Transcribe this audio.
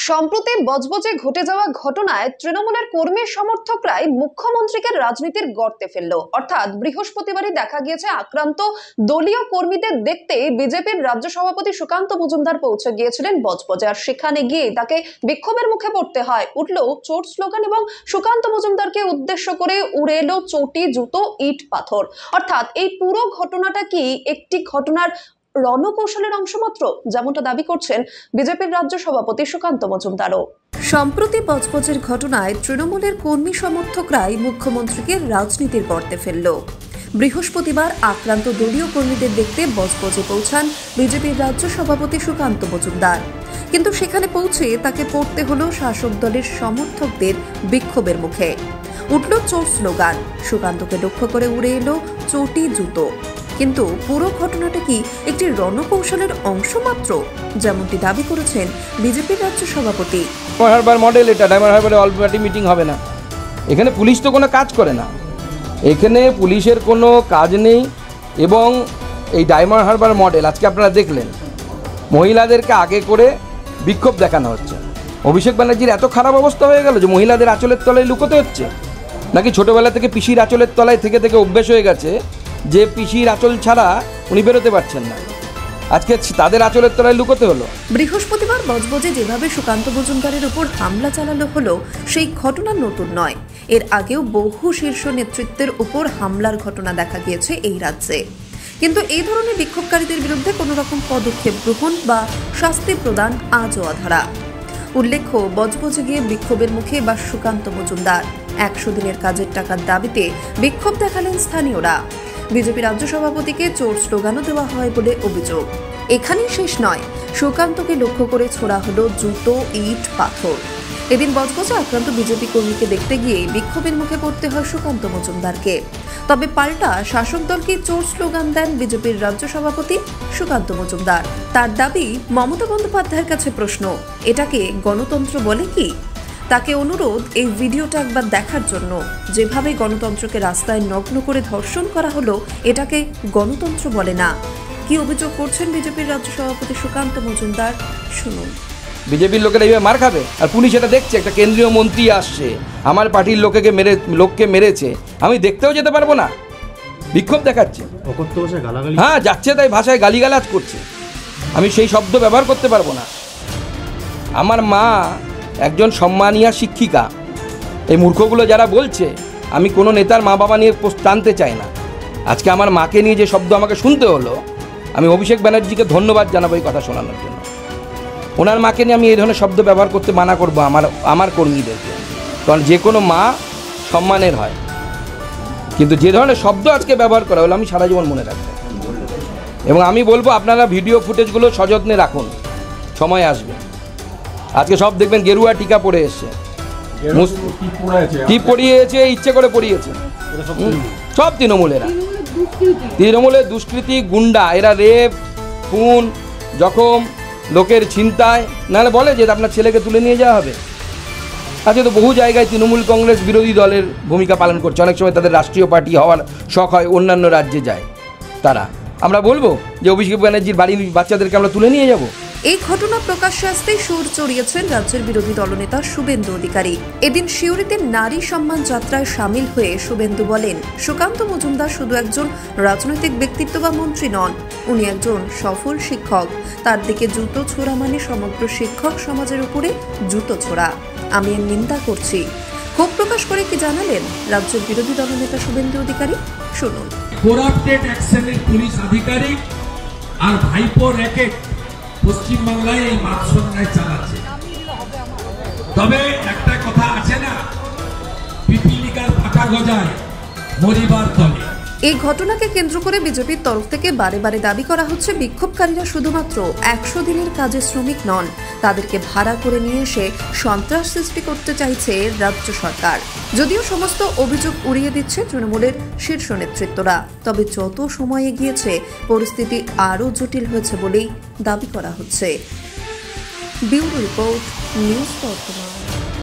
সম্প্রতি বজবজে ঘটে যাওয়া ঘটনায় তৃণমূলের কর্মী সমর্থকরাই মুখ্যমন্ত্রীকে রাজনীতির গর্তে ফেলল। অর্থাৎ বৃহস্পতিবারই দেখা গিয়েছে আক্রান্ত দলীয় কর্মীদের দেখতে বিজেপির রাজ্য সভাপতি সুকান্ত মজুমদার পৌঁছে গিয়েছিলেন বজবজে, আর সেখানে গিয়ে তাকে বিক্ষোভের মুখে পড়তে হয়। উঠল চোর স্লোগান এবং সুকান্ত মজুমদারকে উদ্দেশ্য করে উড়ে এলো চটি, জুতো, ইট, পাথর। অর্থাৎ এই পুরো ঘটনাটা কি একটি ঘটনার রণকৌশলের অংশ মাত্র, যেমনটা দাবি করছেন বিজেপির রাজ্য সভাপতি সুকান্ত মজুমদারও। সম্প্রতি বজবজের ঘটনায় তৃণমূলের কর্মী সমর্থকরাই মুখ্যমন্ত্রীকে রাজনীতির গর্তে ফেলল। বৃহস্পতিবার আক্রান্ত দলীয় কর্মীদের দেখতে বজবজে পৌঁছান বিজেপির রাজ্য সভাপতি সুকান্ত মজুমদার, কিন্তু সেখানে পৌঁছে তাকে পড়তে হলো শাসক দলের সমর্থকদের বিক্ষোভের মুখে। উঠল চোর স্লোগান, সুকান্তকে লক্ষ্য করে উড়ে এলো চটি, জুতো। কিন্তু পুরো ঘটনাটা কি একটি রণকৌশলের অংশ মাত্র, যেমনটি দাবি করেছেন বিজেপির রাজ্য সভাপতি। হারবার মডেল এটা, ডায়মন্ড হারবারে অল পার্টি মিটিং হবে না। এখানে পুলিশ তো কোনো কাজ করে না, এখানে পুলিশের কোনো কাজ নেই। এবং এই ডায়মন্ড হারবার মডেল আজকে আপনারা দেখলেন, মহিলাদেরকে আগে করে বিক্ষোভ দেখানো হচ্ছে। অভিষেক ব্যানার্জির এত খারাপ অবস্থা হয়ে গেল যে মহিলাদের আঁচলের তলায় লুকোতে হচ্ছে, নাকি ছোটোবেলা থেকে পিসির আঁচলের তলায় থেকে অভ্যেস হয়ে গেছে যে পিসির আঁচল ছাড়া উনি বেরোতে পারছেন না, আজকে তাদের আঁচলের তলায় লুকোতে হলো। বৃহস্পতিবার বজবজে যেভাবে সুকান্ত মজুমদারের উপর হামলা চালানো হলো সেই ঘটনা নতুন নয়। এর আগেও বহু শীর্ষ নেতৃত্বের উপর হামলার ঘটনা দেখা গিয়েছে এই রাজ্যে, কিন্তু এই ধরনের বিক্ষোভকারীদের বিরুদ্ধে কোনো রকম পদক্ষেপ গ্রহণ বা শাস্তি প্রদান আজও অধরা। উল্লেখ্য, বজবজে গিয়ে বিক্ষোভের মুখে বা সুকান্ত মজুমদার 100 দিনের কাজের টাকার দাবিতে বিক্ষোভ দেখালেন স্থানীয়রা। বিজেপি রাজ্য সভাপতিকে চোর স্লোগানও দেওয়া হয় বলে অভিযোগ। এখানেই শেষ নয়, সুকান্তকে লক্ষ্য করে ছোড়া হলো জুতো, ইট, পাথর। এদিন বজবজে আক্রান্ত বিজেপি কর্মীকে দেখতে গিয়ে বিক্ষোভের মুখে পড়তে হয় সুকান্ত মজুমদারকে। তবে পাল্টা শাসক দলকে চোর স্লোগান দেন বিজেপির রাজ্য সভাপতি সুকান্ত মজুমদার। তার দাবি, মমতা বন্দ্যোপাধ্যায়ের কাছে প্রশ্ন, এটাকে গণতন্ত্র বলে কি? তাকে অনুরোধ এই ভিডিওটা একবার দেখার জন্য। যেভাবে গণতন্ত্রকে রাস্তায় নগ্ন করে ধর্ষণ করা হলো, এটাকে গণতন্ত্র বলে না। কি অভিযোগ করছেন বিজেপির রাজ্য সভাপতি সুকান্ত মজুমদার, শুনুন। বিজেপির লোকেরা এইভাবে মার খাবে, আর পুলিশ এটা দেখছে। একটা কেন্দ্রীয় মন্ত্রী আসছে, আমার পার্টির লোককে মেরেছে, আমি দেখতেও যেতে পারবো না, বিক্ষোভ দেখাচ্ছে। হ্যাঁ, যাচ্ছে তাই ভাষায় গালিগালাজ করছে, আমি সেই শব্দ ব্যবহার করতে পারবো না। আমার মা একজন সম্মানীয়া শিক্ষিকা। এই মূর্খগুলো যারা বলছে আমি কোনো নেতার মা বাবা নিয়ে টানতে চাই না, আজকে আমার মাকে নিয়ে যে শব্দ আমাকে শুনতে হলো, আমি অভিষেক ব্যানার্জিকে ধন্যবাদ জানাবো এই কথা শোনানোর জন্য। ওনার মাকে নিয়ে আমি এই ধরনের শব্দ ব্যবহার করতে মানা করবো আমার কর্মীদেরকে, কারণ যে কোনো মা সম্মানের হয়। কিন্তু যে ধরনের শব্দ আজকে ব্যবহার করা হলো, আমি সারা জীবন মনে রাখবো। এবং আমি বলবো আপনারা ভিডিও ফুটেজগুলো সযত্নে রাখুন, সময় আসবে। আজকে সব দেখবেন গেরুয়া টিকা পরে এসছে, টিপ পরিয়েছে, ইচ্ছে করে পরিয়েছে। সব তৃণমূলের দুষ্কৃতি গুন্ডা, এরা রেপ, খুন, জখম, লোকের ছিনতাই, নাহলে বলে যে আপনার ছেলেকে তুলে নিয়ে যাওয়া হবে। আজকে তো বহু জায়গায় তৃণমূল কংগ্রেস বিরোধী দলের ভূমিকা পালন করছে। অনেক সময় তাদের রাষ্ট্রীয় পার্টি হওয়ার শখ হয়, অন্যান্য রাজ্যে যায় তারা। আমরা বলবো যে অভিষেক ব্যানার্জির বাড়ির বাচ্চাদেরকে আমরা তুলে নিয়ে যাব? এই ঘটনা প্রকাশ্যে আসতেই সুর চড়িয়েছেন রাজ্যের বিরোধী দলনেতা শুভেন্দু অধিকারী। এদিন সিউড়িতে নারী সম্মান যাত্রায় সামিল হয়ে শুভেন্দু বলেন, সুকান্ত মজুমদার শুধু একজন রাজনৈতিক ব্যক্তিত্ব বা মন্ত্রী নন, উনি একজন সফল শিক্ষক। তার দিকে জুতো ছোড়া মানে সমগ্র শিক্ষক সমাজের উপরে জুতো ছোড়া। আমি এর নিন্দা করছি। ক্ষোভ প্রকাশ করে কি জানালেন রাজ্যের বিরোধী দলনেতা শুভেন্দু অধিকারী, শুনুন। করাপ্টেড অ্যাকশনের পুলিশ আধিকারিক আর ভাইপো র্যাকেট পশ্চিমবাংলায় এই মাতসন্যায় চালাচ্ছে। তবে একটা কথা আছে না, পিপিলিকার পাকা গজায় মরিবার তলে। এই ঘটনাকে কেন্দ্র করে বিজেপির তরফ থেকে বারে বারে দাবি করা হচ্ছে, বিক্ষোভকারীরা শুধুমাত্র 100 দিনের কাজের শ্রমিক নন, তাদেরকে ভাড়া করে নিয়ে এসে সন্ত্রাস সৃষ্টি করতে চাইছে রাজ্য সরকার। যদিও সমস্ত অভিযোগ উড়িয়ে দিচ্ছে তৃণমূলের শীর্ষ নেতৃত্বরা, তবে যত সময় এগিয়েছে পরিস্থিতি আরও জটিল হয়েছে বলেই দাবি করা হচ্ছে। ব্যুরো রিপোর্ট, নিউজ বর্তমান।